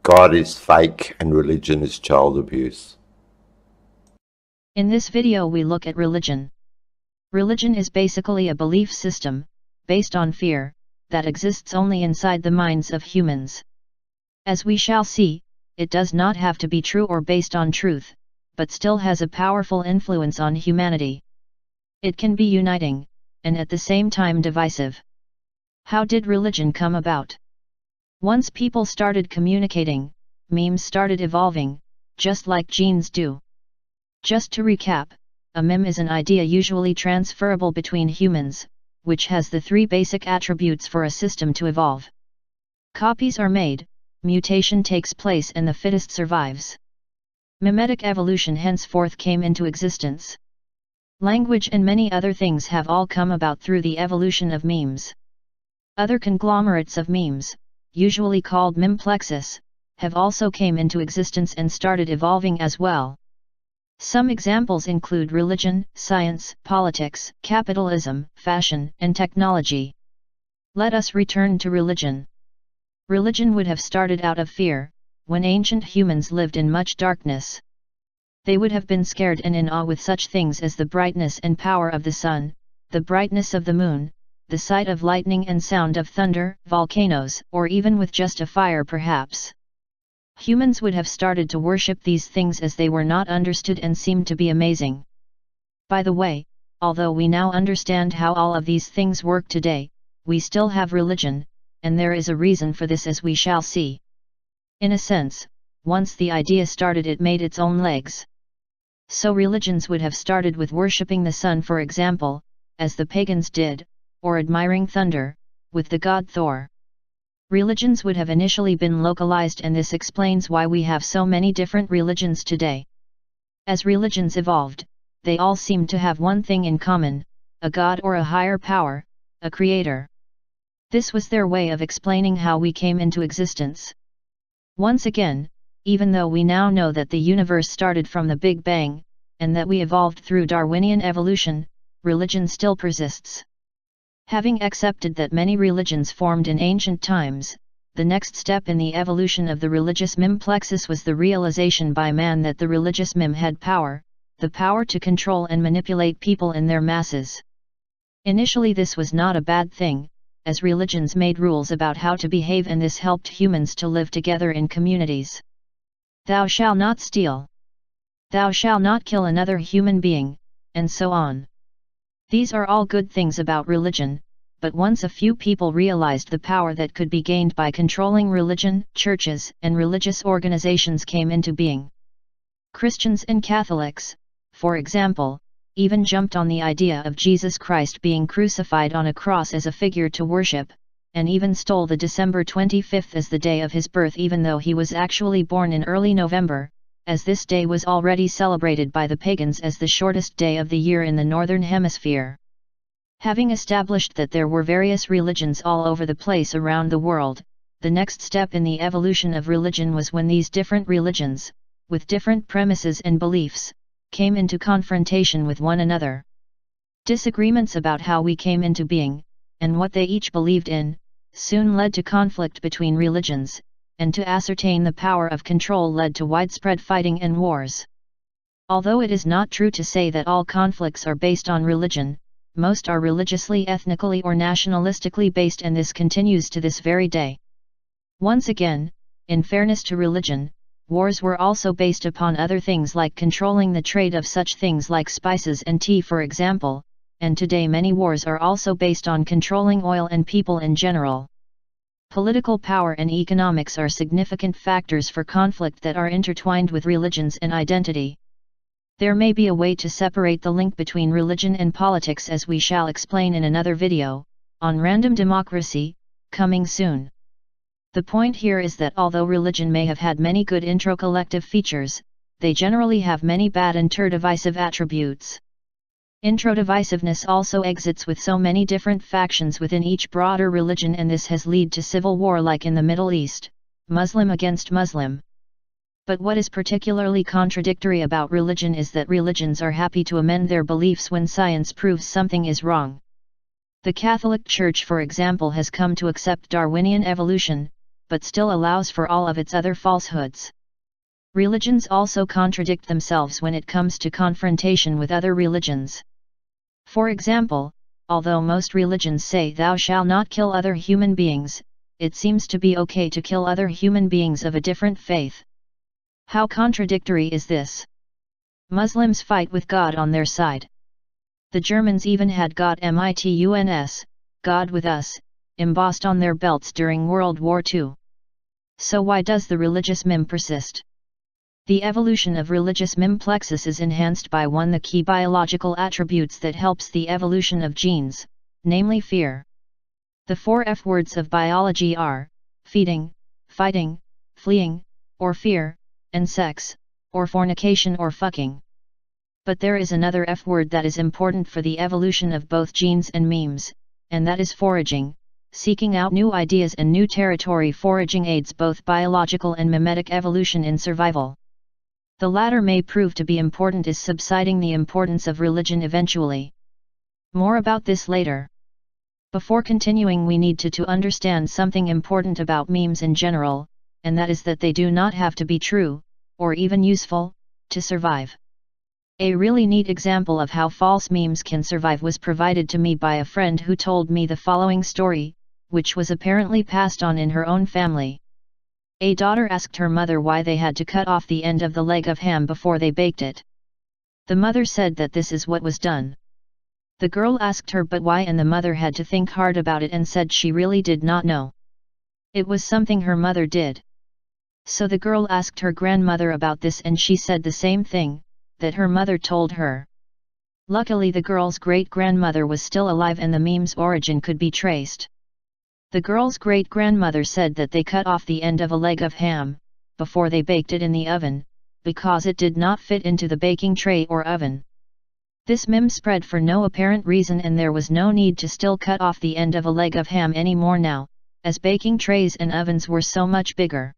God is fake and religion is child abuse. In this video we look at religion. Religion is basically a belief system, based on fear, that exists only inside the minds of humans. As we shall see, it does not have to be true or based on truth, but still has a powerful influence on humanity. It can be uniting, and at the same time divisive. How did religion come about? Once people started communicating, memes started evolving, just like genes do. Just to recap, a meme is an idea usually transferable between humans, which has the three basic attributes for a system to evolve. Copies are made, mutation takes place and the fittest survives. Mimetic evolution henceforth came into existence. Language and many other things have all come about through the evolution of memes. Other conglomerates of memes, usually called memeplexes, have also came into existence and started evolving as well. Some examples include religion, science, politics, capitalism, fashion, and technology. Let us return to religion. Religion would have started out of fear, when ancient humans lived in much darkness. They would have been scared and in awe with such things as the brightness and power of the sun, the brightness of the moon, the sight of lightning and sound of thunder, volcanoes, or even with just a fire perhaps. Humans would have started to worship these things as they were not understood and seemed to be amazing. By the way, although we now understand how all of these things work today, we still have religion, and there is a reason for this as we shall see. In a sense, once the idea started it made its own legs. So religions would have started with worshipping the sun for example, as the pagans did, or admiring thunder, with the god Thor. Religions would have initially been localized and this explains why we have so many different religions today. As religions evolved, they all seemed to have one thing in common, a god or a higher power, a creator. This was their way of explaining how we came into existence. Once again, even though we now know that the universe started from the Big Bang, and that we evolved through Darwinian evolution, religion still persists. Having accepted that many religions formed in ancient times, the next step in the evolution of the religious memeplexes was the realization by man that the religious meme had power, the power to control and manipulate people in their masses. Initially this was not a bad thing, as religions made rules about how to behave and this helped humans to live together in communities. Thou shalt not steal. Thou shalt not kill another human being, and so on. These are all good things about religion, but once a few people realized the power that could be gained by controlling religion, churches and religious organizations came into being. Christians and Catholics, for example, even jumped on the idea of Jesus Christ being crucified on a cross as a figure to worship, and even stole the December 25th as the day of his birth even though he was actually born in early November, as this day was already celebrated by the pagans as the shortest day of the year in the Northern Hemisphere. Having established that there were various religions all over the place around the world, the next step in the evolution of religion was when these different religions, with different premises and beliefs, came into confrontation with one another. Disagreements about how we came into being, and what they each believed in, soon led to conflict between religions, and to ascertain the power of control led to widespread fighting and wars. Although it is not true to say that all conflicts are based on religion, most are religiously, ethnically or nationalistically based and this continues to this very day. Once again, in fairness to religion, wars were also based upon other things like controlling the trade of such things like spices and tea for example, and today many wars are also based on controlling oil and people in general. Political power and economics are significant factors for conflict that are intertwined with religions and identity. There may be a way to separate the link between religion and politics as we shall explain in another video, on random democracy, coming soon. The point here is that although religion may have had many good intro-collective features, they generally have many bad inter-divisive attributes. Intro-divisiveness also exits with so many different factions within each broader religion and this has led to civil war like in the Middle East, Muslim against Muslim. But what is particularly contradictory about religion is that religions are happy to amend their beliefs when science proves something is wrong. The Catholic Church for example has come to accept Darwinian evolution, but still allows for all of its other falsehoods. Religions also contradict themselves when it comes to confrontation with other religions. For example, although most religions say thou shalt not kill other human beings, it seems to be okay to kill other human beings of a different faith. How contradictory is this? Muslims fight with God on their side. The Germans even had God MITUNS, God with us, embossed on their belts during World War II. So why does the religious meme persist? The evolution of religious meme plexus is enhanced by one the key biological attributes that helps the evolution of genes, namely fear. The 4 F words of biology are, feeding, fighting, fleeing, or fear, and sex, or fornication or fucking. But there is another F word that is important for the evolution of both genes and memes, and that is foraging, seeking out new ideas and new territory. Foraging aids both biological and memetic evolution in survival. The latter may prove to be important as subsiding the importance of religion eventually. More about this later. Before continuing, we need to understand something important about memes in general, and that is that they do not have to be true, or even useful, to survive. A really neat example of how false memes can survive was provided to me by a friend who told me the following story, which was apparently passed on in her own family. A daughter asked her mother why they had to cut off the end of the leg of ham before they baked it. The mother said that this is what was done. The girl asked her but why, and the mother had to think hard about it and said she really did not know. It was something her mother did. So the girl asked her grandmother about this and she said the same thing, that her mother told her. Luckily the girl's great-grandmother was still alive and the meme's origin could be traced. The girl's great-grandmother said that they cut off the end of a leg of ham, before they baked it in the oven, because it did not fit into the baking tray or oven. This meme spread for no apparent reason and there was no need to still cut off the end of a leg of ham anymore now, as baking trays and ovens were so much bigger.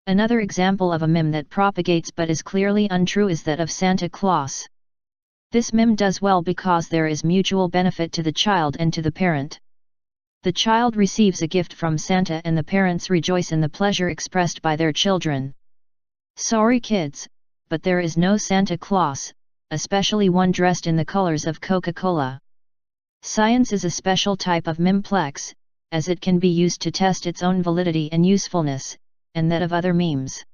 Another example of a meme that propagates but is clearly untrue is that of Santa Claus. This meme does well because there is mutual benefit to the child and to the parent. The child receives a gift from Santa and the parents rejoice in the pleasure expressed by their children. Sorry kids, but there is no Santa Claus, especially one dressed in the colors of Coca-Cola. Science is a special type of memeplex, as it can be used to test its own validity and usefulness, and that of other memes.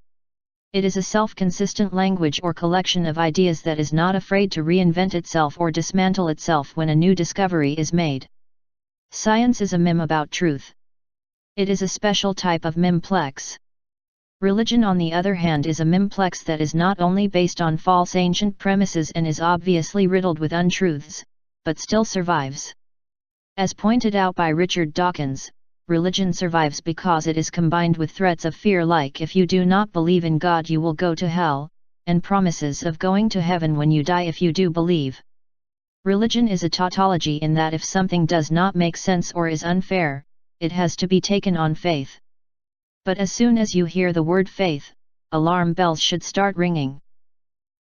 It is a self-consistent language or collection of ideas that is not afraid to reinvent itself or dismantle itself when a new discovery is made. Science is a meme about truth. It is a special type of memeplex. Religion on the other hand is a memeplex that is not only based on false ancient premises and is obviously riddled with untruths, but still survives. As pointed out by Richard Dawkins, religion survives because it is combined with threats of fear like if you do not believe in God you will go to hell, and promises of going to heaven when you die if you do believe. Religion is a tautology in that if something does not make sense or is unfair, it has to be taken on faith. But as soon as you hear the word faith, alarm bells should start ringing.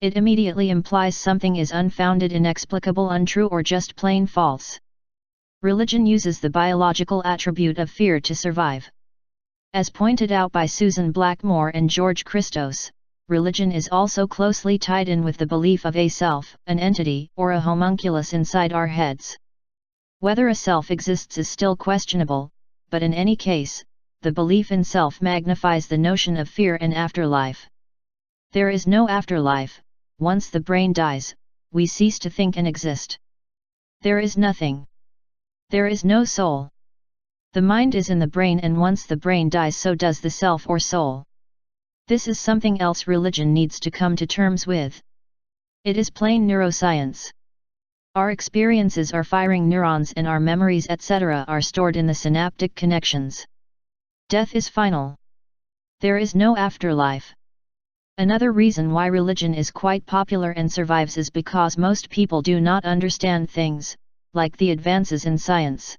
It immediately implies something is unfounded, inexplicable, untrue, or just plain false. Religion uses the biological attribute of fear to survive. As pointed out by Susan Blackmore and George Christos, religion is also closely tied in with the belief of a self, an entity, or a homunculus inside our heads. Whether a self exists is still questionable, but in any case, the belief in self magnifies the notion of fear and afterlife. There is no afterlife. Once the brain dies, we cease to think and exist. There is nothing. There is no soul. The mind is in the brain, and once the brain dies, so does the self or soul. This is something else religion needs to come to terms with. It is plain neuroscience. Our experiences are firing neurons and our memories etc. are stored in the synaptic connections. Death is final. There is no afterlife. Another reason why religion is quite popular and survives is because most people do not understand things, like the advances in science.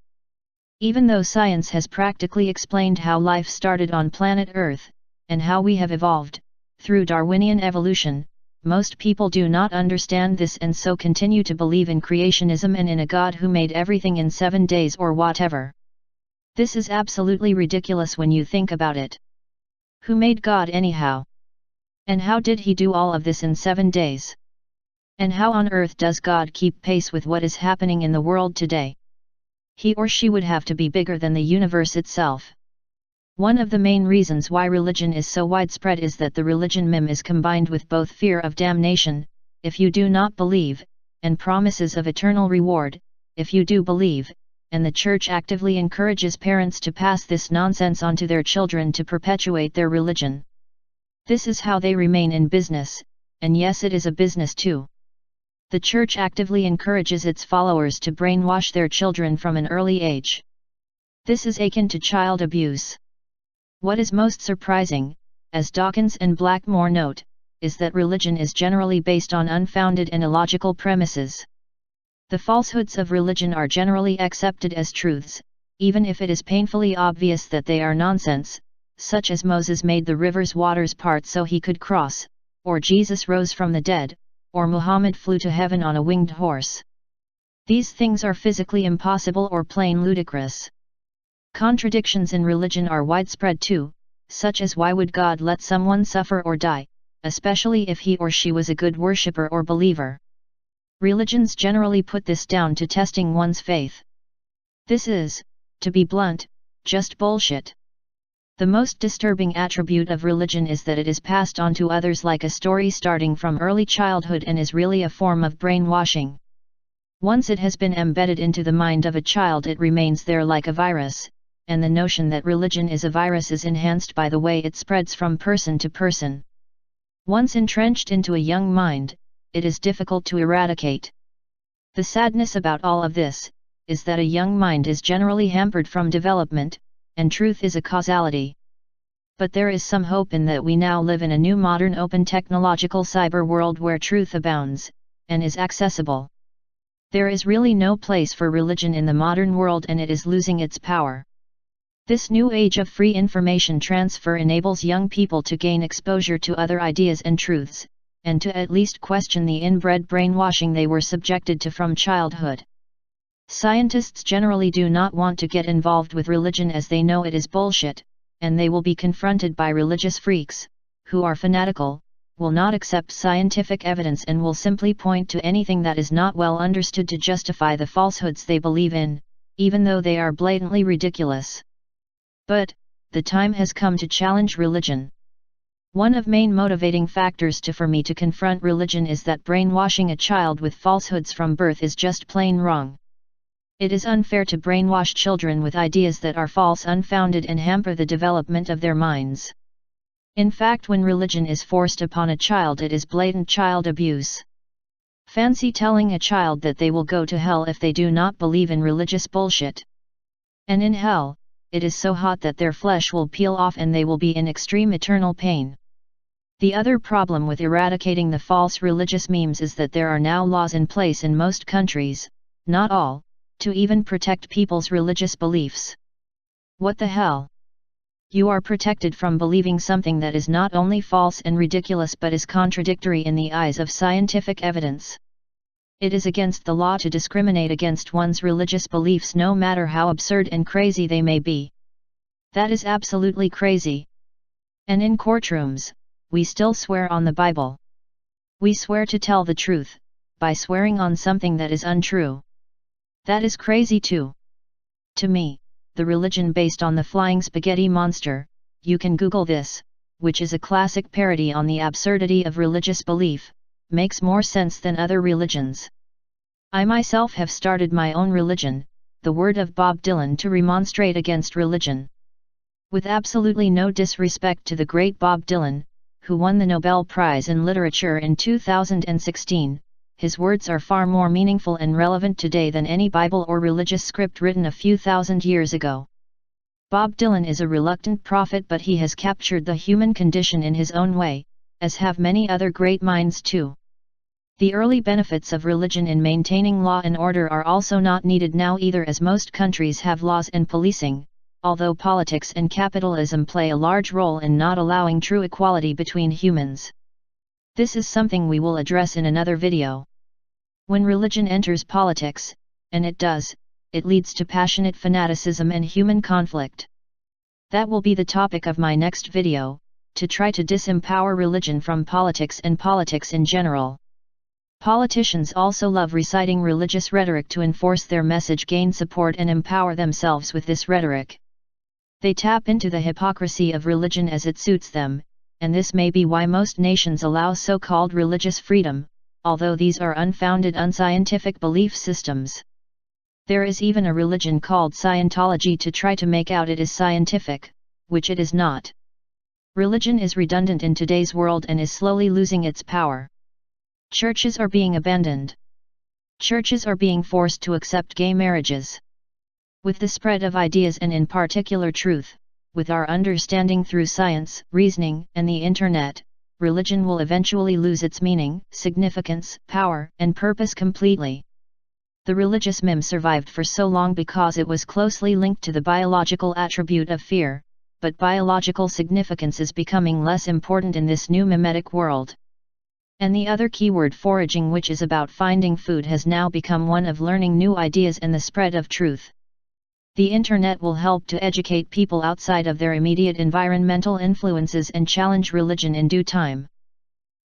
Even though science has practically explained how life started on planet Earth, and how we have evolved, through Darwinian evolution, most people do not understand this and so continue to believe in creationism and in a God who made everything in 7 days or whatever. This is absolutely ridiculous when you think about it. Who made God anyhow? And how did he do all of this in 7 days? And how on earth does God keep pace with what is happening in the world today? He or she would have to be bigger than the universe itself. One of the main reasons why religion is so widespread is that the religion meme is combined with both fear of damnation, if you do not believe, and promises of eternal reward, if you do believe, and the church actively encourages parents to pass this nonsense on to their children to perpetuate their religion. This is how they remain in business, and yes, it is a business too. The church actively encourages its followers to brainwash their children from an early age. This is akin to child abuse. What is most surprising, as Dawkins and Blackmore note, is that religion is generally based on unfounded and illogical premises. The falsehoods of religion are generally accepted as truths, even if it is painfully obvious that they are nonsense, such as Moses made the river's waters part so he could cross, or Jesus rose from the dead, or Muhammad flew to heaven on a winged horse. These things are physically impossible or plain ludicrous. Contradictions in religion are widespread too, such as why would God let someone suffer or die, especially if he or she was a good worshipper or believer. Religions generally put this down to testing one's faith. This is, to be blunt, just bullshit. The most disturbing attribute of religion is that it is passed on to others like a story starting from early childhood and is really a form of brainwashing. Once it has been embedded into the mind of a child, it remains there like a virus, and the notion that religion is a virus is enhanced by the way it spreads from person to person. Once entrenched into a young mind, it is difficult to eradicate. The sadness about all of this is that a young mind is generally hampered from development, and truth is a causality. But there is some hope in that we now live in a new modern open technological cyber world where truth abounds, and is accessible. There is really no place for religion in the modern world, and it is losing its power. This new age of free information transfer enables young people to gain exposure to other ideas and truths, and to at least question the inbred brainwashing they were subjected to from childhood. Scientists generally do not want to get involved with religion as they know it is bullshit, and they will be confronted by religious freaks, who are fanatical, will not accept scientific evidence, and will simply point to anything that is not well understood to justify the falsehoods they believe in, even though they are blatantly ridiculous. But, the time has come to challenge religion. One of main motivating factors for me to confront religion is that brainwashing a child with falsehoods from birth is just plain wrong. It is unfair to brainwash children with ideas that are false, unfounded, and hamper the development of their minds. In fact, when religion is forced upon a child, it is blatant child abuse. Fancy telling a child that they will go to hell if they do not believe in religious bullshit. And in hell, it is so hot that their flesh will peel off and they will be in extreme eternal pain. The other problem with eradicating the false religious memes is that there are now laws in place in most countries, not all, to even protect people's religious beliefs. What the hell? You are protected from believing something that is not only false and ridiculous but is contradictory in the eyes of scientific evidence. It is against the law to discriminate against one's religious beliefs, no matter how absurd and crazy they may be. That is absolutely crazy. And in courtrooms, we still swear on the Bible. We swear to tell the truth, by swearing on something that is untrue. That is crazy too. To me, the religion based on the flying spaghetti monster, you can Google this, which is a classic parody on the absurdity of religious belief, makes more sense than other religions. I myself have started my own religion, the Word of Bob Dylan, to remonstrate against religion. With absolutely no disrespect to the great Bob Dylan, who won the Nobel Prize in Literature in 2016, his words are far more meaningful and relevant today than any Bible or religious script written a few thousand years ago. Bob Dylan is a reluctant prophet, but he has captured the human condition in his own way, as have many other great minds too. The early benefits of religion in maintaining law and order are also not needed now either, as most countries have laws and policing, although politics and capitalism play a large role in not allowing true equality between humans. This is something we will address in another video. When religion enters politics, and it does, it leads to passionate fanaticism and human conflict. That will be the topic of my next video, to try to disempower religion from politics and politics in general. Politicians also love reciting religious rhetoric to enforce their message, gain support and empower themselves with this rhetoric. They tap into the hypocrisy of religion as it suits them, and this may be why most nations allow so-called religious freedom, although these are unfounded, unscientific belief systems. There is even a religion called Scientology to try to make out it is scientific, which it is not. Religion is redundant in today's world and is slowly losing its power. Churches are being abandoned. Churches are being forced to accept gay marriages. With the spread of ideas and in particular truth, with our understanding through science, reasoning, and the internet, religion will eventually lose its meaning, significance, power, and purpose completely. The religious meme survived for so long because it was closely linked to the biological attribute of fear, but biological significance is becoming less important in this new mimetic world. And the other keyword, foraging, which is about finding food, has now become one of learning new ideas and the spread of truth. The internet will help to educate people outside of their immediate environmental influences and challenge religion in due time.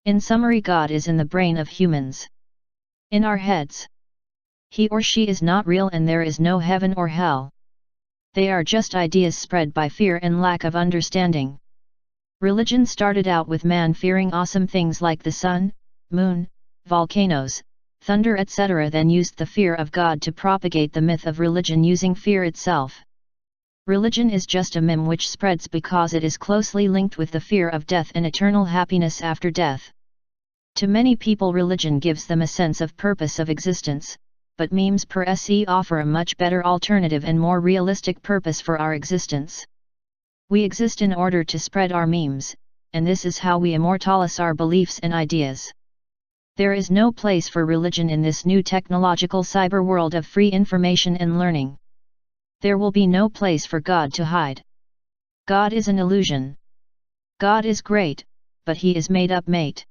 In summary, God is in the brain of humans. In our heads. He or she is not real and there is no heaven or hell. They are just ideas spread by fear and lack of understanding. Religion started out with man fearing awesome things like the sun, moon, volcanoes, thunder, etc., then used the fear of God to propagate the myth of religion using fear itself. Religion is just a meme which spreads because it is closely linked with the fear of death and eternal happiness after death. To many people, religion gives them a sense of purpose of existence, but memes per se offer a much better alternative and more realistic purpose for our existence. We exist in order to spread our memes, and this is how we immortalize our beliefs and ideas. There is no place for religion in this new technological cyber world of free information and learning. There will be no place for God to hide. God is an illusion. God is great, but he is made up, mate.